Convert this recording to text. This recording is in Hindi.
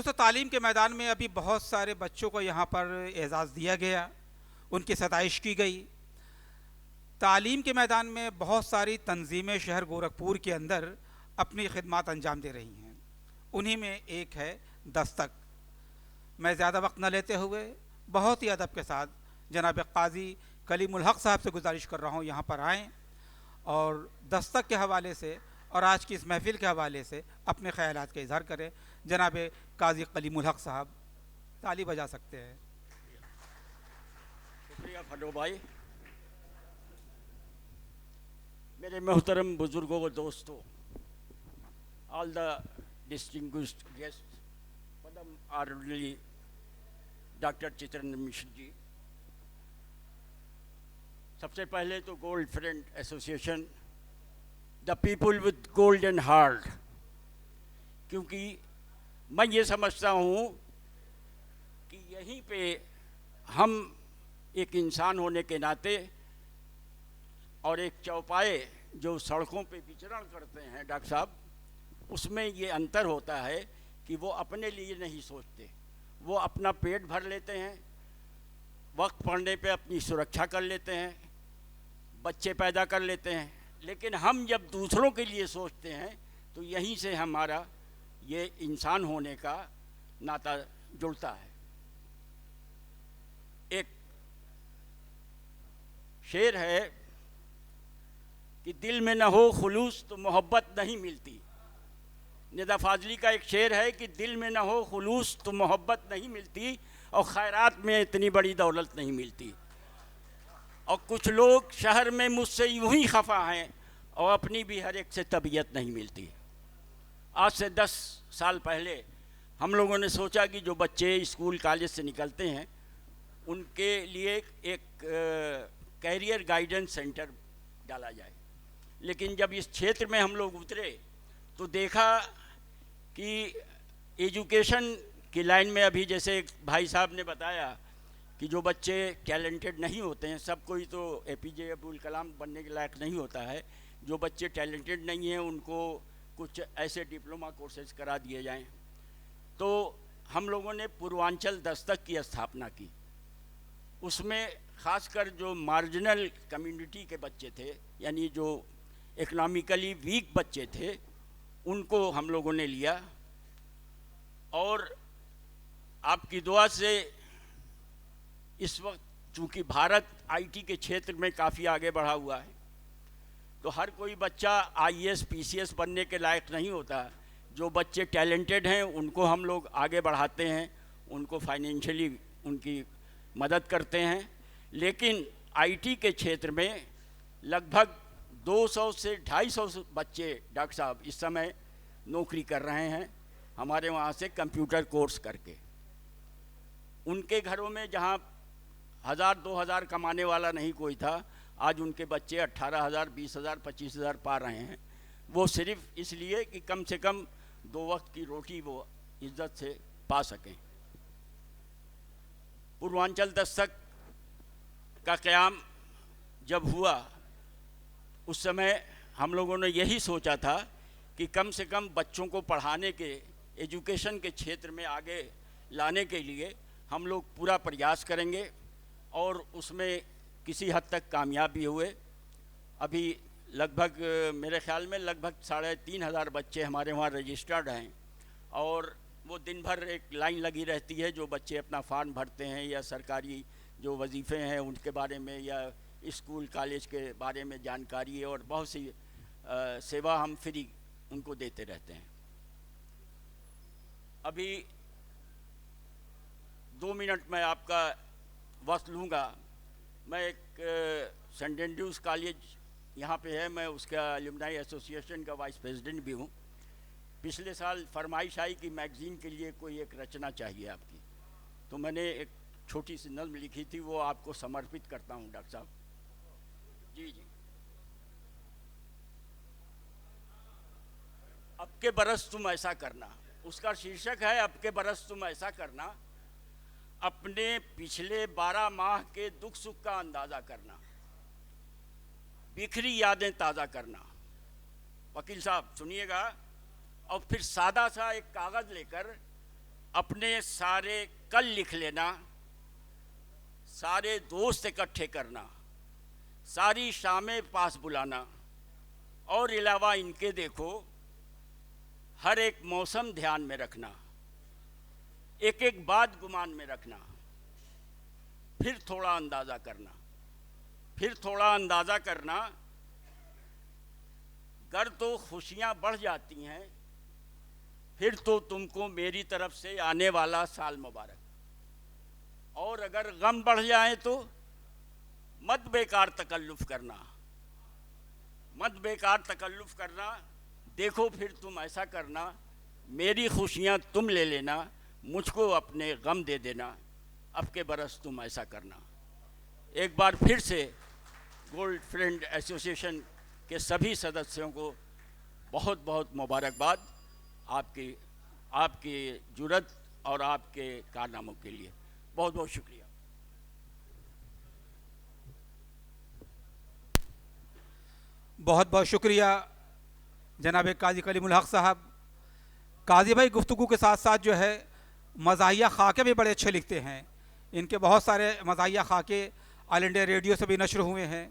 दोस्तों, तालीम के मैदान में अभी बहुत सारे बच्चों को यहाँ पर एजाज़ दिया गया, उनकी सताइश की गई। तालीम के मैदान में बहुत सारी तंजीमें शहर गोरखपुर के अंदर अपनी खिदमत अंजाम दे रही हैं। उन्हीं में एक है दस्तक। मैं ज़्यादा वक्त न लेते हुए बहुत ही अदब के साथ जनाब काजी कलीमुल हक साहब से गुजारिश कर रहा हूँ यहाँ पर आएँ और दस्तक के हवाले से और आज की इस महफिल के हवाले से अपने ख्यालात का इजहार करें। जनाब काजी कलीमुल हक साहब ताली बजा सकते हैं। शुक्रिया फनो भाई। मेरे मोहतरम बुजुर्गों व दोस्तों, all the distinguished guest, Padam honourable doctor Chittaranjan Mishra ji, सबसे पहले तो gold friend association, the people with golden heart, क्योंकि मैं ये समझता हूँ कि यहीं पे हम एक इंसान होने के नाते और एक चौपाए जो सड़कों पे विचरण करते हैं डॉक्टर साहब, उसमें ये अंतर होता है कि वो अपने लिए नहीं सोचते, वो अपना पेट भर लेते हैं, वक्त पड़ने पे अपनी सुरक्षा कर लेते हैं, बच्चे पैदा कर लेते हैं। लेकिन हम जब दूसरों के लिए सोचते हैं तो यहीं से हमारा ये इंसान होने का नाता जुड़ता है। एक शेर है कि दिल में न हो खुलूस तो मोहब्बत नहीं मिलती। निदा फाजली का एक शेर है कि दिल में न हो खुलूस तो मोहब्बत नहीं मिलती और खैरात में इतनी बड़ी दौलत नहीं मिलती। और कुछ लोग शहर में मुझसे यूं ही खफा हैं और अपनी भी हर एक से तबीयत नहीं मिलती। आज से 10 साल पहले हम लोगों ने सोचा कि जो बच्चे स्कूल कॉलेज से निकलते हैं उनके लिए एक कैरियर गाइडेंस सेंटर डाला जाए। लेकिन जब इस क्षेत्र में हम लोग उतरे तो देखा कि एजुकेशन की लाइन में अभी जैसे भाई साहब ने बताया कि जो बच्चे टैलेंटेड नहीं होते हैं, सब कोई तो एपीजे अब्दुल कलाम बनने के लायक नहीं होता है, जो बच्चे टैलेंटेड नहीं हैं उनको कुछ ऐसे डिप्लोमा कोर्सेज करा दिए जाएं। तो हम लोगों ने पूर्वांचल दस्तक की स्थापना की। उसमें ख़ासकर जो मार्जिनल कम्युनिटी के बच्चे थे, यानी जो इकनॉमिकली वीक बच्चे थे, उनको हम लोगों ने लिया। और आपकी दुआ से इस वक्त चूँकि भारत आईटी के क्षेत्र में काफ़ी आगे बढ़ा हुआ है, तो हर कोई बच्चा आईएएस पीसीएस बनने के लायक नहीं होता। जो बच्चे टैलेंटेड हैं उनको हम लोग आगे बढ़ाते हैं, उनको फाइनेंशियली उनकी मदद करते हैं। लेकिन आईटी के क्षेत्र में लगभग 200 से 250 बच्चे डॉक्टर साहब इस समय नौकरी कर रहे हैं हमारे वहाँ से कंप्यूटर कोर्स करके। उनके घरों में जहाँ 1000-2000 कमाने वाला नहीं कोई था, आज उनके बच्चे 18,000, 20,000, 25,000 पा रहे हैं। वो सिर्फ इसलिए कि कम से कम 2 वक्त की रोटी वो इज्जत से पा सकें। पूर्वांचल दस्तक का क़याम जब हुआ उस समय हम लोगों ने यही सोचा था कि कम से कम बच्चों को पढ़ाने के, एजुकेशन के क्षेत्र में आगे लाने के लिए हम लोग पूरा प्रयास करेंगे और उसमें किसी हद तक कामयाब भी हुए। अभी लगभग मेरे ख्याल में लगभग 3,500 बच्चे हमारे वहाँ रजिस्टर्ड हैं और वो दिन भर एक लाइन लगी रहती है। जो बच्चे अपना फॉर्म भरते हैं या सरकारी जो वजीफ़े हैं उनके बारे में या स्कूल कॉलेज के बारे में जानकारी है और बहुत सी सेवा हम फ्री उनको देते रहते हैं। अभी 2 मिनट में आपका वक्त लूँगा। मैं एक सेंट एंड्रूज कॉलेज यहाँ पे है, मैं उसका एलुमनाई एसोसिएशन का वाइस प्रेसिडेंट भी हूँ। पिछले साल फरमाइश आई कि मैगज़ीन के लिए कोई एक रचना चाहिए आपकी, तो मैंने एक छोटी सी नज़्म लिखी थी, वो आपको समर्पित करता हूँ डॉक्टर साहब। जी जी। अब के बरस तुम ऐसा करना, उसका शीर्षक है अब के बरस तुम ऐसा करना, अपने पिछले 12 माह के दुख सुख का अंदाज़ा करना, बिखरी यादें ताज़ा करना। वकील साहब सुनिएगा। और फिर सादा सा एक कागज़ लेकर अपने सारे कल लिख लेना, सारे दोस्त इकट्ठे करना, सारी शामें पास बुलाना, और अलावा इनके देखो हर एक मौसम ध्यान में रखना, एक एक बात गुमान में रखना, फिर थोड़ा अंदाज़ा करना, फिर थोड़ा अंदाज़ा करना। अगर तो खुशियाँ बढ़ जाती हैं, फिर तो तुमको मेरी तरफ से आने वाला साल मुबारक, और अगर गम बढ़ जाए तो मत बेकार तकल्लुफ़ करना, मत बेकार तकल्लुफ़ करना। देखो फिर तुम ऐसा करना, मेरी खुशियाँ तुम ले लेना, मुझको अपने गम दे देना, अब के बरस तुम ऐसा करना। एक बार फिर से गोल्ड फ्रेंड एसोसिएशन के सभी सदस्यों को बहुत बहुत मुबारकबाद, आपकी जुर्रत और आपके कारनामों के लिए बहुत बहुत शुक्रिया। बहुत बहुत शुक्रिया जनाब काजी कलीमुल हक साहब। काजी भाई गुफ्तगू के साथ साथ जो है मज़ाहिया खाके भी बड़े अच्छे लिखते हैं। इनके बहुत सारे मज़ाहिया खाके ऑल इंडिया रेडियो से भी नशर हुए हैं।